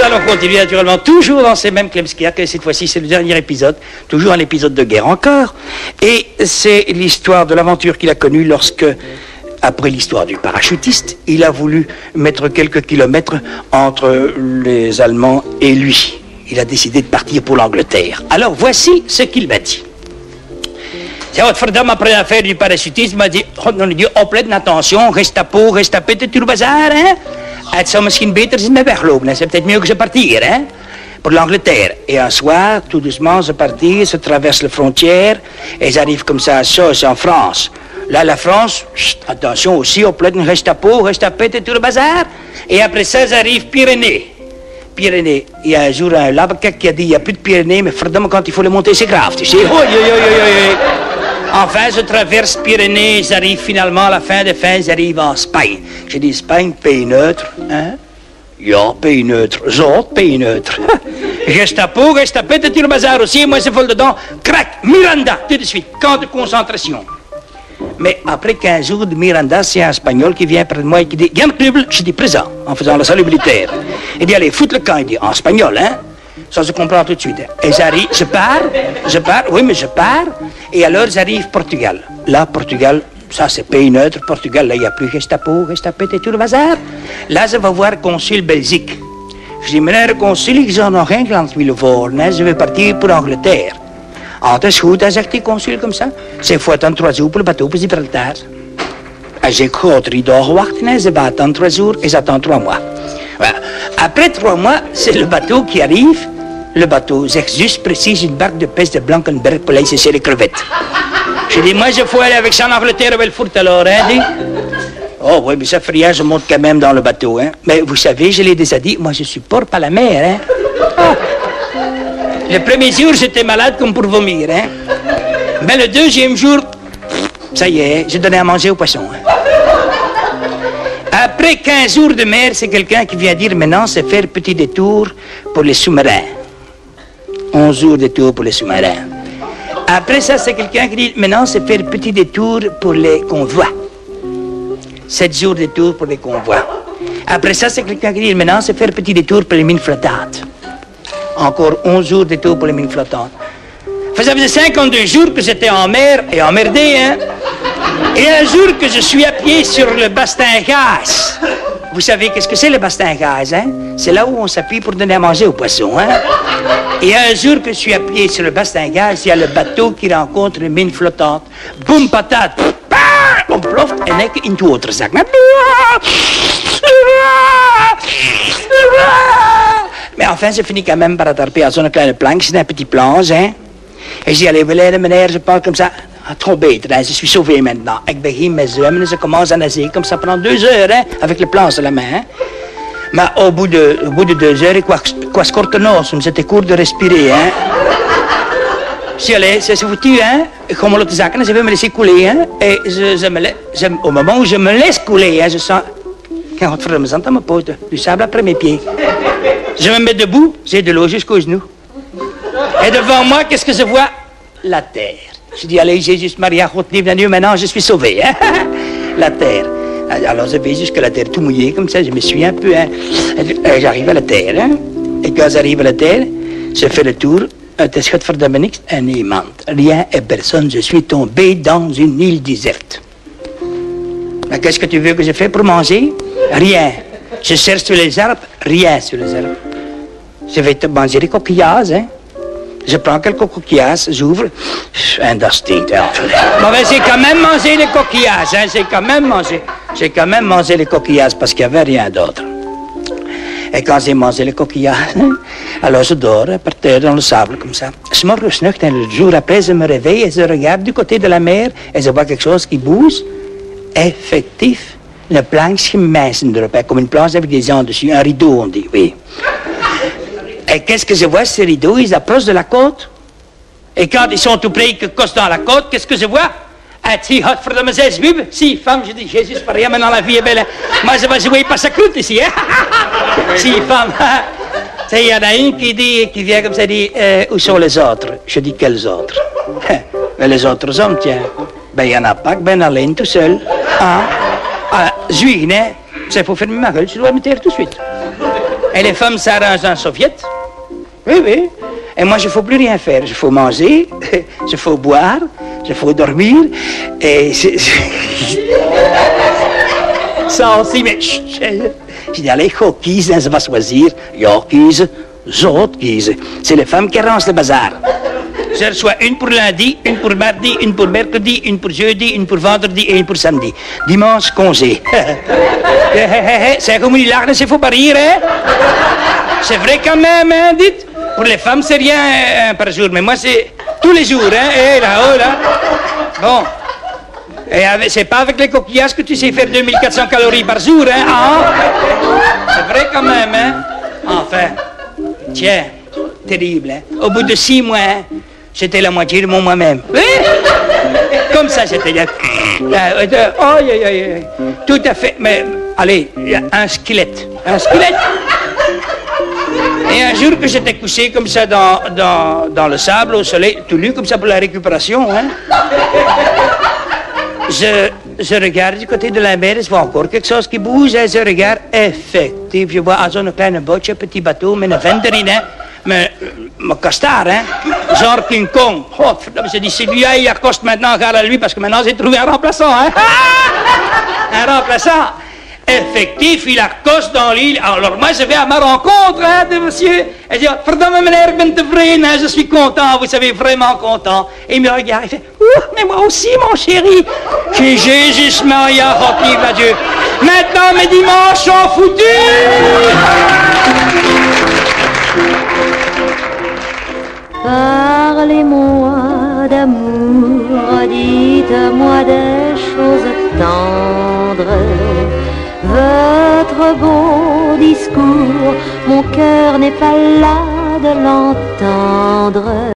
allons continuer naturellement, toujours dans ces mêmes Klemskiak, et cette fois-ci c'est le dernier épisode, toujours un épisode de guerre encore, et c'est l'histoire de l'aventure qu'il a connue lorsque, après l'histoire du parachutiste, il a voulu mettre quelques kilomètres entre les Allemands et lui. Il a décidé de partir pour l'Angleterre. Alors voici ce qu'il m'a dit. C'est votre frère, après l'affaire du parachutisme, m'a dit, on a dit, opletten, attention, reste à peau, reste à pète, tout le bazar, hein. Het zou misschien beter zijn weglopen, c'est peut-être mieux que je partir, hein, pour l'Angleterre. Et un soir, tout doucement, se partir, se traverse la frontière, et ils arrivent comme ça à Sauce, en France. Là, la France, chut, attention aussi, opletten, reste à peau, reste à pète, tout le bazar. Et après ça, ils arrivent Pyrénées. Pyrénées. Il y a un jour un labakek qui a dit, il n'y a plus de Pyrénées, mais verdomme, quand il faut les monter, c'est grave, tu sais. Enfin, je traverse Pyrénées, j'arrive finalement à la fin des fins, j'arrive en Espagne. J'ai dit, Espagne, pays neutre, hein? Ja, pays neutre. Zot, pays neutre. Gestapo, Gestapé, tu le bazar aussi, moi je vole dedans. Crac, Miranda, tout de suite, camp de concentration. Mais après 15 jours de Miranda, c'est un Espagnol qui vient près de moi et qui dit, Gam Knubel, je dis présent, en faisant la salut militaire. Il dit, allez, foutre le camp, il dit, en espagnol, hein? Ça se comprend tout de suite. Et j'arrive, je pars, oui, mais je pars. Et alors j'arrive Portugal. Là, Portugal, ça c'est pays neutre. Portugal, là, il n'y a plus Gestapo, Gestapé et tout le bazar. Là, je vais voir consul Belgique. Je dis, meneer de consul, ik zou nog Engeland willen voeren. Hè. Je vais partir pour Angleterre. Ah, dat is goed, zegt die consul comme ça. C'est faut attendre 3 jours pour le bateau pour Gibraltar. En j'ai cru 3 dagen wachten. Hè. Je vais attendre 3 jours et j'attends 3 mois. Voilà. Après 3 mois, c'est le bateau qui arrive. Le bateau, c'est juste précis une barque de pêche de Blankenberg pour aller chercher les crevettes. Je dis, moi je faut aller avec ça en Angleterre, où elle fout alors, hein, dit. Oh oui, mais ça fait rien, je monte quand même dans le bateau, hein. Mais vous savez, je l'ai déjà dit, moi je supporte pas la mer, hein. Oh. Le premier jour, j'étais malade comme pour vomir, hein. Mais le deuxième jour, ça y est, je donnais à manger aux poissons, hein. Après 15 jours de mer, c'est quelqu'un qui vient dire maintenant, c'est faire petit détour pour les sous-marins. 11 jours de tour pour les sous-marins. Après ça, c'est quelqu'un qui dit, maintenant, c'est faire petit détour pour les convois. 7 jours de tour pour les convois. Après ça, c'est quelqu'un qui dit, maintenant, c'est faire petit détour pour les mines flottantes. Encore 11 jours de tour pour les mines flottantes. Ça faisait 52 jours que j'étais en mer et emmerdé, hein. Et un jour que je suis appuyé sur le bastingage. Vous savez qu'est-ce que c'est le bastingage, hein? C'est là où on s'appuie pour donner à manger aux poissons, hein? Et un jour que je suis appuyé sur le bastingage, il y a le bateau qui rencontre une mine flottante. Boum, patate! On ploft en ik in het waterzak. Mais enfin, je finis quand même par attraper à zo'n kleine planche, c'est un petit planche, hein? Et je dis, allez, Wilhelm, meneer, je parle comme ça. Ah, trop beter, hein, je suis sauvé maintenant. Ik begin met zwemmen en je commence à nager comme ça pendant 2 heures, hein, avec le planche à la main. Hein. Mais au bout de 2 heures, ik was korte neus, j'étais court de respirer. Hein. Je dis, allez, c'est foutu, hein. Ik ga me laten zakken en je vais me laisser couler. Hein. Et au moment où je me laisse couler, hein, je sens qu'un godverdomme zand à mes potes, du sable après mes pieds. Je me mets debout, j'ai de l'eau jusqu'aux genoux. Et devant moi, qu'est-ce que je vois? La terre. Je dis, allez, Jésus, Maria, God lief Dieu, maintenant je suis sauvé. Hein? La terre. Alors je vais jusqu'à la terre tout mouillé, comme ça, je me suis un peu... Hein? J'arrive à la terre. Hein? Et quand j'arrive à la terre, je fais le tour. Het is godverdomme niks en niemand. Rien et personne. Je suis tombé dans une île déserte. Mais qu'est-ce que tu veux que je fasse pour manger? Rien. Je cherche sur les arbres, rien sur les arbres. Je vais te manger des coquillages, hein? Je prends quelques coquillages, j'ouvre, et dat stinkt. Mais j'ai quand même mangé les coquillages, hein, j'ai quand même mangé les coquillages parce qu'il n'y avait rien d'autre. Et quand j'ai mangé les coquillages, alors je dors par terre dans le sable comme ça. S'morgens nucht en le jour après, je me réveille et je regarde du côté de la mer et je vois quelque chose qui bouge. Effectif, une planche gemijzen erop, comme une planche avec des gens dessus, un rideau on dit, oui. Et qu'est-ce que je vois, ces rideaux, ils approchent de la côte. Et quand ils sont tout près, qu'ils costent dans la côte, qu'est-ce que je vois? Et si, godverdomme, 6 wibben. Si, femme, je dis, Jésus, par rien, maintenant la vie est belle. Moi, je vais jouer pas sa croûte ici, hein? Si, femme. Il y en a une qui vient comme ça, dit, où sont les autres? Je dis, quels autres? Mais les autres hommes, tiens. Ben, il n'y en a pas, que ben alleen, tout seul. Hein? Zwiegen, hein? C'est pour fermer ma gueule, je dois me taire tout de suite. Et les femmes s'arrangent en soviet. Oui, oui. Et moi, je ne faut plus rien faire. Je faut manger, je faut boire, je faut dormir. Et ça aussi, mais je dis, allez, kies, ze va choisir. Ja, kiezen, zo kiezen. C'est les femmes qui arrangent le bazar. Je reçois une pour lundi, une pour mardi, une pour mercredi, une pour jeudi, une pour vendredi et une pour samedi. Dimanche, congé. C'est comme il lachen, c'est faut pas rire, hein? C'est vrai quand même, hein, dites. Pour les femmes, c'est rien par jour, mais moi, c'est tous les jours, hein? Et là-haut, là. Bon. Et c'est pas avec les coquillages que tu sais faire 2400 calories par jour, hein? Ah. C'est vrai quand même, hein? Enfin. Tiens, terrible, hein? Au bout de 6 mois, hein, j'étais la moitié de moi-même. Oui? Comme ça, j'étais là. Tout à fait. Mais, allez, un squelette. Un squelette. Et un jour que j'étais couché comme ça dans le sable, au soleil, tout nu comme ça pour la récupération, hein? Je regarde du côté de la mer, je vois encore quelque chose qui bouge, et je regarde, effectief, je vois à zo'n kleine bootje, petit bateau, met een vent erin, hein? Mijn castard, hein? Genre King Kong. Godverdomme, je dis, c'est lui, il accoste maintenant, gare à lui, parce que maintenant j'ai trouvé un remplaçant, hein? Un remplaçant. Effectief, il accoste dans l'île. Alors moi, je vais à ma rencontre, hein, de monsieur. Et je dis, verdomme meneer, ik ben tevreden, hein, je suis content, vous savez, vraiment content. Et il me regarde, il fait, mais moi aussi, mon chéri. Je dis, Jésus Maria, vive à Dieu. Maintenant, mes dimanches sont foutus. Parlez-moi d'amour, dites-moi des choses tendres. Votre beau discours, mon cœur n'est pas là de l'entendre.